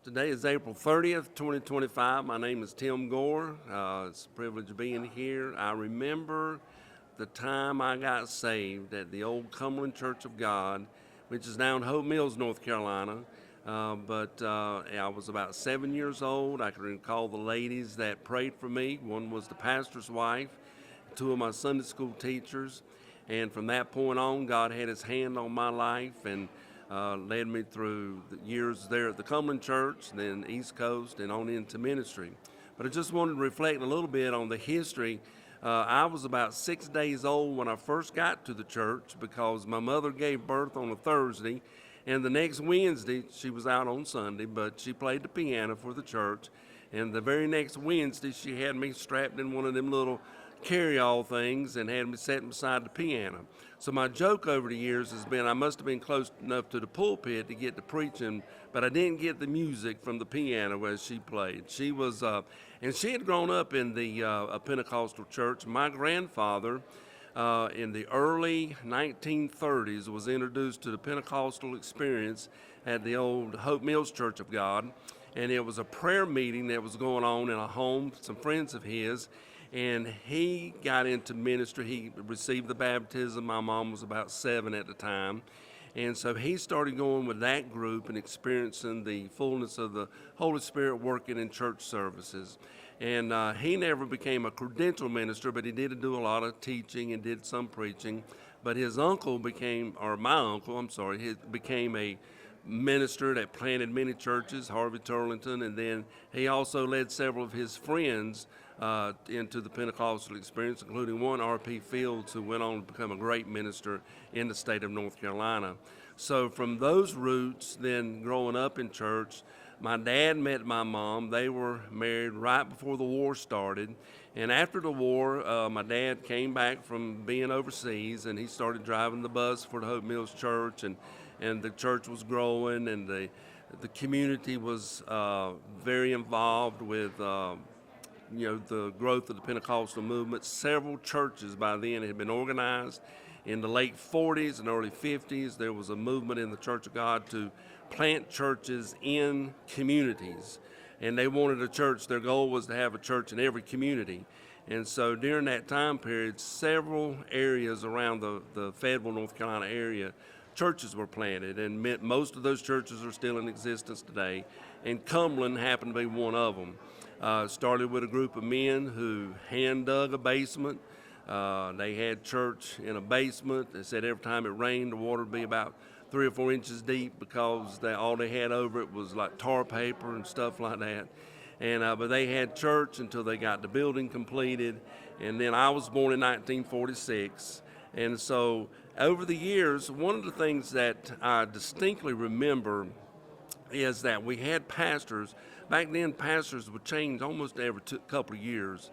Today is April 30th, 2025. My name is Tim Gore. It's a privilege being here. I remember the time I got saved at the old Cumberland Church of God, which is now in Hope Mills, North Carolina. But I was about 7 years old. I can recall the ladies that prayed for me. One was the pastor's wife, two of my Sunday school teachers. And from that point on, God had his hand on my life and led me through the years there at the Cumberland Church, then East Coast, and on into ministry. But I just wanted to reflect a little bit on the history. I was about 6 days old when I first got to the church because my mother gave birth on a Thursday, and the next Wednesday, she was out on Sunday, but she played the piano for the church. And the very next Wednesday, she had me strapped in one of them little carry-all things and had me sitting beside the piano. So my joke over the years has been I must have been close enough to the pulpit to get to preaching, but I didn't get the music from the piano as she played. She was, and she had grown up in the Pentecostal church. My grandfather, in the early 1930s, was introduced to the Pentecostal experience at the old Hope Mills Church of God, and it was a prayer meeting that was going on in a home, some friends of his. And he got into ministry. He received the baptism. My mom was about 7 at the time. And so he started going with that group and experiencing the fullness of the Holy Spirit working in church services. And he never became a credentialed minister, but he did do a lot of teaching and did some preaching. But his uncle became, or my uncle, I'm sorry, he became a minister that planted many churches, Harvey Turlington, and then he also led several of his friends into the Pentecostal experience, including one, R.P. Fields, who went on to become a great minister in the state of North Carolina. So from those roots, then growing up in church, my dad met my mom. They were married right before the war started. And after the war, my dad came back from being overseas, and he started driving the bus for the Hope Mills Church, and the church was growing, and the community was very involved with the growth of the Pentecostal movement. Several churches by then had been organized. In the late 40s and early 50s, there was a movement in the Church of God to plant churches in communities. And they wanted a church, their goal was to have a church in every community. And so during that time period, several areas around the Fayetteville, North Carolina area, churches were planted, and most of those churches are still in existence today. And Cumberland happened to be one of them. Started with a group of men who hand dug a basement. They had church in a basement. They said every time it rained, the water would be about 3 or 4 inches deep because all they had over it was like tar paper and stuff like that. And but they had church until they got the building completed. And then I was born in 1946. And so over the years, one of the things that I distinctly remember is that we had pastors. Back then, pastors would change almost every couple of years.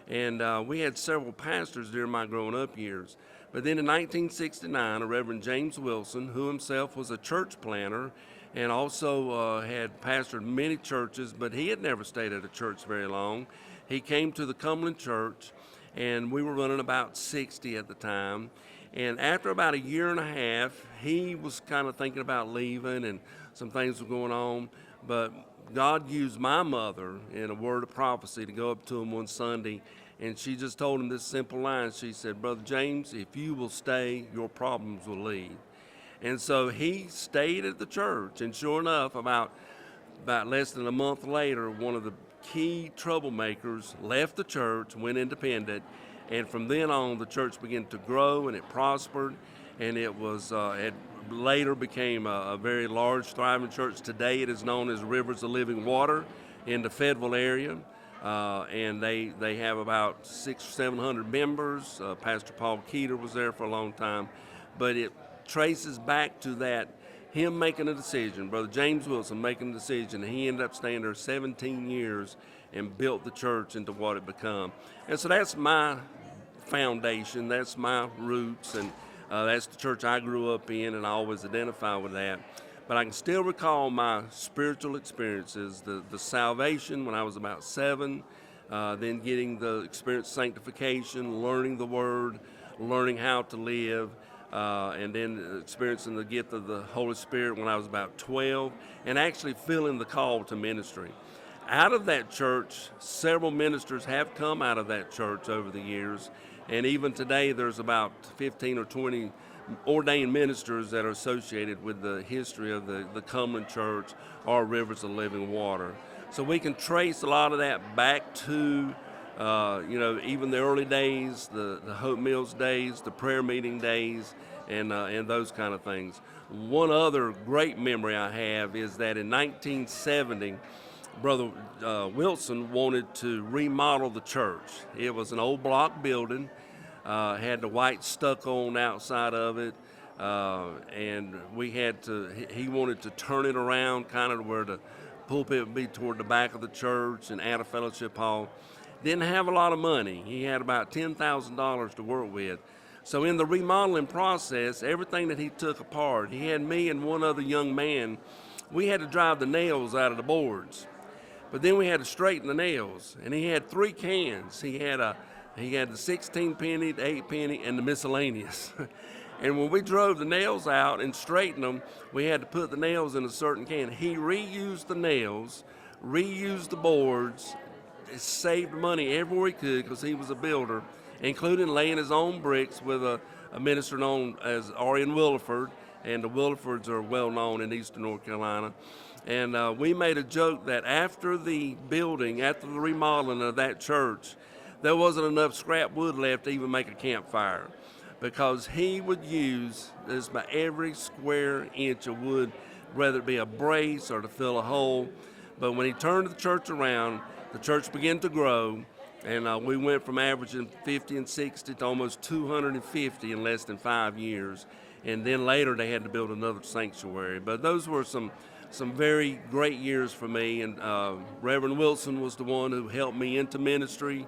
And we had several pastors during my growing up years. But then in 1969, a Reverend James Wilson, who himself was a church planter and also had pastored many churches, but he had never stayed at a church very long. He came to the Cumberland Church, and we were running about 60 at the time. And after about a year and a half, he was kind of thinking about leaving, and some things were going on. But God used my mother in a word of prophecy to go up to him one Sunday, and she just told him this simple line. She said, "Brother James, if you will stay, your problems will leave." And so he stayed at the church, and sure enough, about less than a month later, one of the key troublemakers left the church, went independent, and from then on, the church began to grow, and it prospered, and it was it later became a very large, thriving church. Today, it is known as Rivers of Living Water in the Fayetteville area, and they have about 600 or 700 members. Pastor Paul Keeter was there for a long time, but it traces back to that him making a decision, Brother James Wilson making a decision, and he ended up staying there 17 years and built the church into what it became. And so that's my foundation, that's my roots, and that's the church I grew up in, and I always identify with that. But I can still recall my spiritual experiences, the salvation when I was about 7, then getting the experience of sanctification, learning the Word, learning how to live. and then experiencing the gift of the Holy Spirit when I was about 12, and actually feeling the call to ministry. Out of that church, several ministers have come out of that church over the years, and even today there's about 15 or 20 ordained ministers that are associated with the history of the Cumberland Church or Rivers of Living Water. So we can trace a lot of that back to even the early days, the Hope Mills days, the prayer meeting days, and those kind of things. One other great memory I have is that in 1970, Brother Wilson wanted to remodel the church. It was an old block building, had the white stucco on the outside of it, and he wanted to turn it around kind of where the pulpit would be toward the back of the church and add a fellowship hall. Didn't have a lot of money. He had about $10,000 to work with. So in the remodeling process, everything that he took apart, he had me and one other young man, we had to drive the nails out of the boards. But then we had to straighten the nails, and he had 3 cans. He had the 16 penny, the 8 penny, and the miscellaneous. And when we drove the nails out and straightened them, we had to put the nails in a certain can. He reused the nails, reused the boards, saved money everywhere he could because he was a builder, including laying his own bricks with a minister known as Arian Williford, and the Willifords are well known in eastern North Carolina. And we made a joke that after the remodeling of that church, there wasn't enough scrap wood left to even make a campfire, because he would use just about every square inch of wood, whether it be a brace or to fill a hole. But when he turned the church around, the church began to grow, and we went from averaging 50 and 60 to almost 250 in less than 5 years. And then later they had to build another sanctuary. But those were some very great years for me, and Reverend Wilson was the one who helped me into ministry.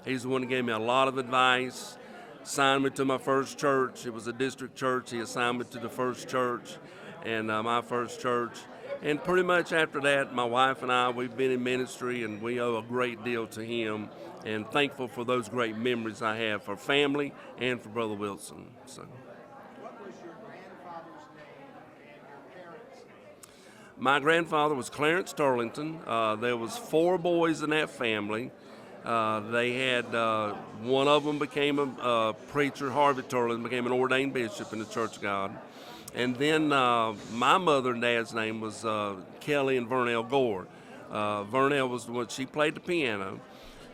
He's the one who gave me a lot of advice, signed me to my first church. It was a district church. He assigned me to the first church, and my first church. And pretty much after that, my wife and I, we've been in ministry, and we owe a great deal to him, and thankful for those great memories I have for family and for Brother Wilson. So. My grandfather was Clarence Turlington. There was 4 boys in that family. They had, one of them became a preacher, Harvey Turlington, became an ordained bishop in the Church of God. And then my mother and dad's name was Kelly and Vernell Gore. Vernell was the one, she played the piano.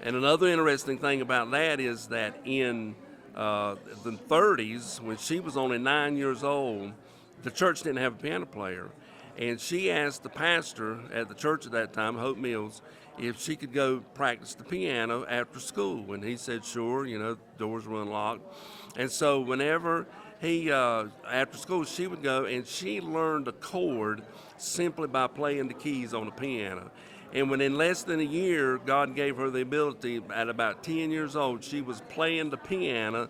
And another interesting thing about that is that in the 30s, when she was only 9 years old, the church didn't have a piano player. And she asked the pastor at the church at that time, Hope Mills, if she could go practice the piano after school. And he said, sure, doors were unlocked. And so whenever after school, she would go, and she learned a chord simply by playing the keys on the piano. And when in less than a year, God gave her the ability, at about 10 years old, she was playing the piano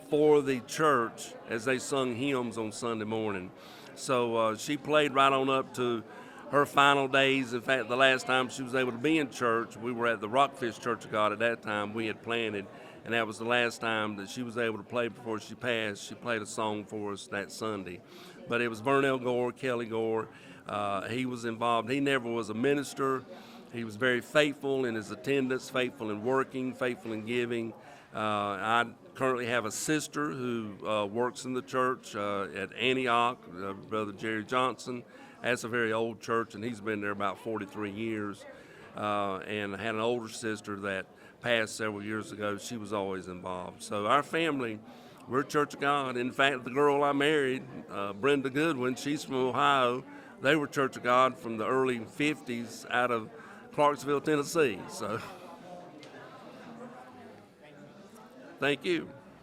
for the church as they sung hymns on Sunday morning. So she played right on up to her final days. In fact, the last time she was able to be in church, we were at the Rockfish Church of God at that time we had planted, and that was the last time that she was able to play before she passed. She played a song for us that Sunday. But it was Vernell Gore, Kelly Gore. He was involved. He never was a minister. He was very faithful in his attendance, faithful in working, faithful in giving. I currently have a sister who works in the church at Antioch, Brother Jerry Johnson. That's a very old church, and he's been there about 43 years. And I had an older sister that passed several years ago. She was always involved. So our family, we're Church of God. In fact, the girl I married, Brenda Goodwin, she's from Ohio. They were Church of God from the early 50s out of Clarksville, Tennessee. So, thank you.